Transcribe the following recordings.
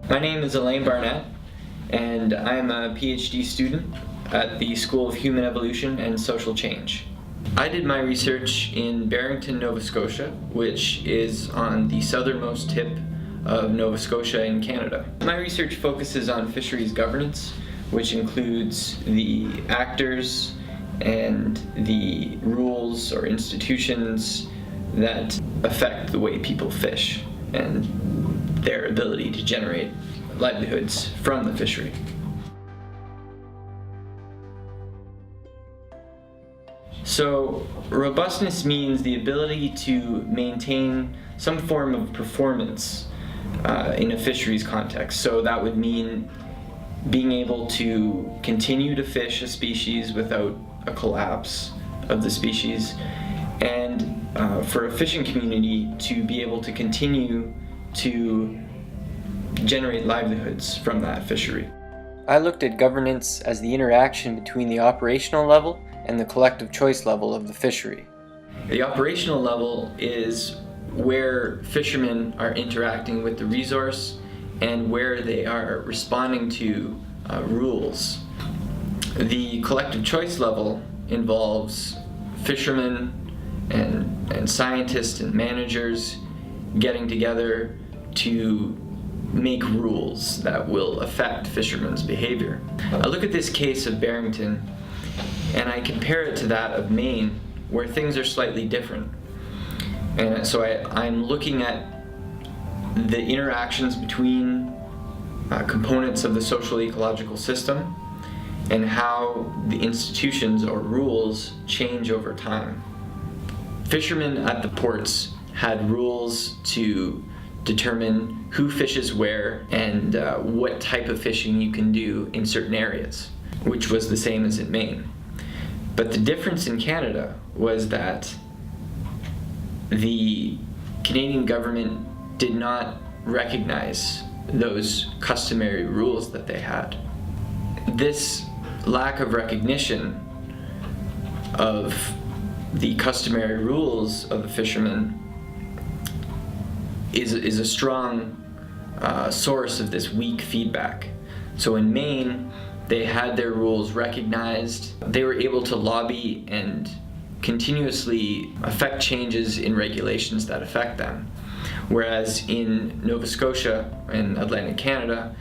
My name is Allain Barnett, and I'm a PhD student at the School of Human Evolution and Social Change. I did my research in Barrington, Nova Scotia, which is on the southernmost tip of Nova Scotia in Canada. My research focuses on fisheries governance, which includes the actors and the rules or institutions that affect the way people fish and their ability to generate livelihoods from the fishery. So, robustness means the ability to maintain some form of performance in a fisheries context. So that would mean being able to continue to fish a species without a collapse of the species, and for a fishing community to be able to continue to generate livelihoods from that fishery. I looked at governance as the interaction between the operational level and the collective choice level of the fishery. The operational level is where fishermen are interacting with the resource and where they are responding to rules. The collective choice level involves fishermen and scientists and managers getting together to make rules that will affect fishermen's behavior. I look at this case of Barrington and I compare it to that of Maine, where things are slightly different. And so I'm looking at the interactions between components of the social ecological system and how the institutions or rules change over time. Fishermen at the ports had rules to determine who fishes where and what type of fishing you can do in certain areas, which was the same as in Maine. But the difference in Canada was that the Canadian government did not recognize those customary rules that they had. This lack of recognition of the customary rules of the fishermen is a strong source of this weak feedback. So in Maine, they had their rules recognized. They were able to lobby and continuously affect changes in regulations that affect them. Whereas in Nova Scotia and Atlantic Canada,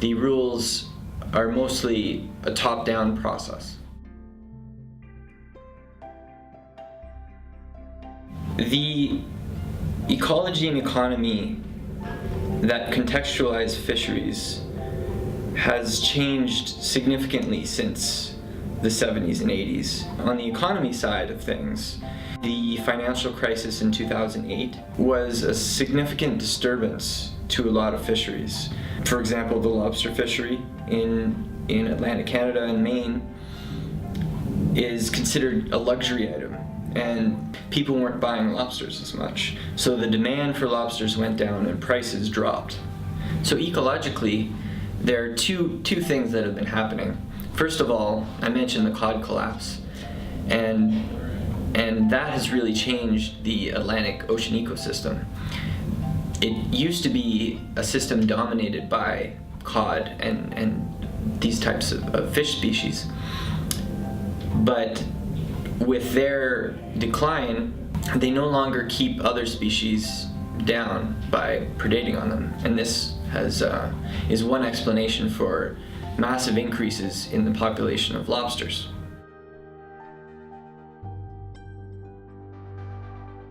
the rules are mostly a top-down process. The ecology and economy that contextualize fisheries has changed significantly since the 70s and 80s. On the economy side of things, the financial crisis in 2008 was a significant disturbance to a lot of fisheries. For example, the lobster fishery in Atlantic Canada and Maine is considered a luxury item, and people weren't buying lobsters as much. So the demand for lobsters went down and prices dropped. So ecologically, there are two things that have been happening. First of all, I mentioned the cod collapse, and that has really changed the Atlantic Ocean ecosystem. It used to be a system dominated by cod and these types of fish species, but with their decline, they no longer keep other species down by predating on them, and this is one explanation for massive increases in the population of lobsters.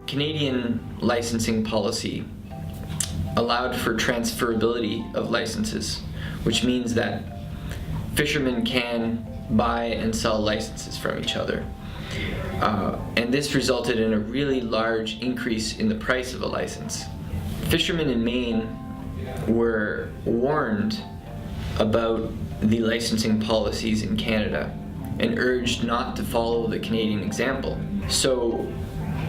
Canadian licensing policy allowed for transferability of licenses, which means that fishermen can buy and sell licenses from each other. And this resulted in a really large increase in the price of a license. Fishermen in Maine were warned about the licensing policies in Canada and urged not to follow the Canadian example. So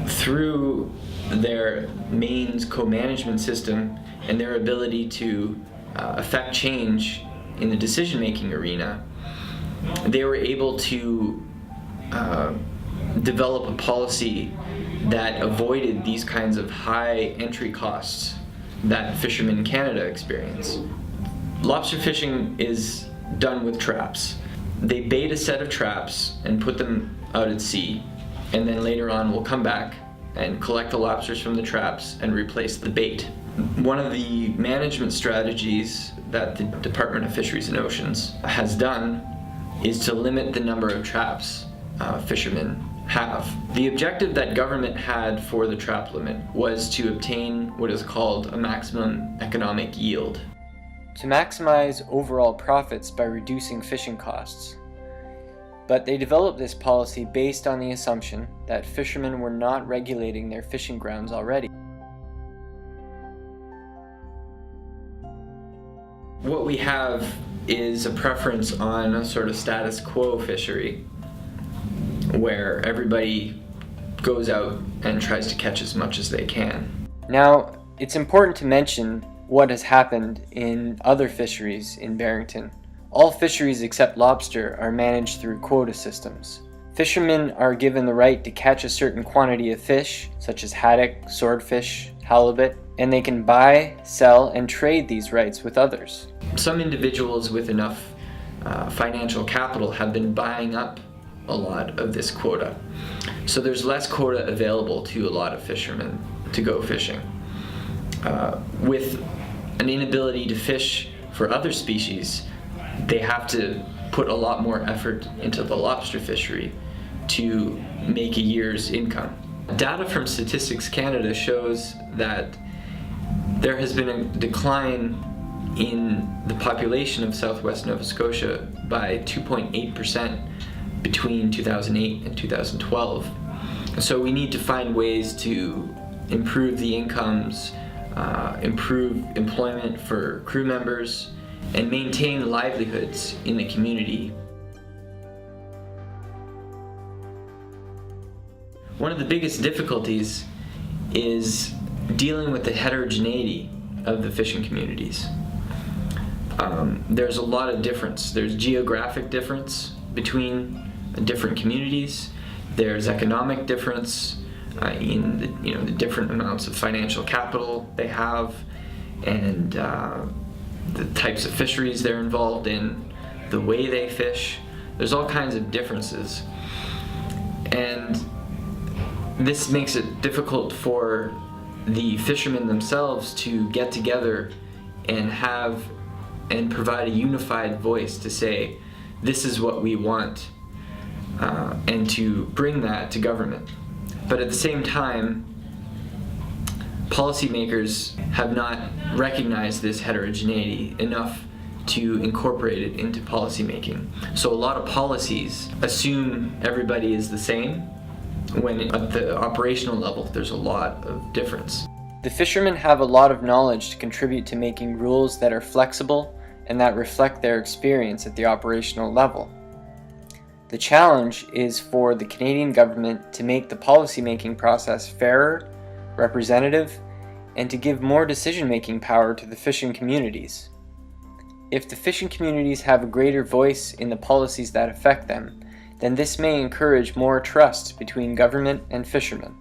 through their Maine's co-management system and their ability to affect change in the decision-making arena, they were able to develop a policy that avoided these kinds of high entry costs that fishermen in Canada experience. Lobster fishing is done with traps. They bait a set of traps and put them out at sea, and then later on we'll come back and collect the lobsters from the traps and replace the bait. One of the management strategies that the Department of Fisheries and Oceans has done is to limit the number of traps fishermen have. The objective that government had for the trap limit was to obtain what is called a maximum economic yield, to maximize overall profits by reducing fishing costs. But they developed this policy based on the assumption that fishermen were not regulating their fishing grounds already. What we have is a preference on a sort of status quo fishery, where everybody goes out and tries to catch as much as they can. Now, it's important to mention what has happened in other fisheries in Barrington. All fisheries except lobster are managed through quota systems. Fishermen are given the right to catch a certain quantity of fish, such as haddock, swordfish, halibut, and they can buy, sell, and trade these rights with others. Some individuals with enough financial capital have been buying up a lot of this quota. So there's less quota available to a lot of fishermen to go fishing. With an inability to fish for other species, they have to put a lot more effort into the lobster fishery to make a year's income. Data from Statistics Canada shows that there has been a decline in the population of southwest Nova Scotia by 2.8% between 2008 and 2012. So we need to find ways to improve the incomes, improve employment for crew members, and maintain livelihoods in the community. One of the biggest difficulties is dealing with the heterogeneity of the fishing communities. There's a lot of difference. There's geographic difference between different communities. There's economic difference in the different amounts of financial capital they have, and the types of fisheries they're involved in, the way they fish. There's all kinds of differences. And this makes it difficult for the fishermen themselves to get together and provide a unified voice to say, this is what we want, and to bring that to government. But at the same time, policymakers have not recognized this heterogeneity enough to incorporate it into policymaking. So a lot of policies assume everybody is the same, when at the operational level there's a lot of difference. The fishermen have a lot of knowledge to contribute to making rules that are flexible and that reflect their experience at the operational level. The challenge is for the Canadian government to make the policymaking process fairer, representative, and to give more decision-making power to the fishing communities. If the fishing communities have a greater voice in the policies that affect them, then this may encourage more trust between government and fishermen.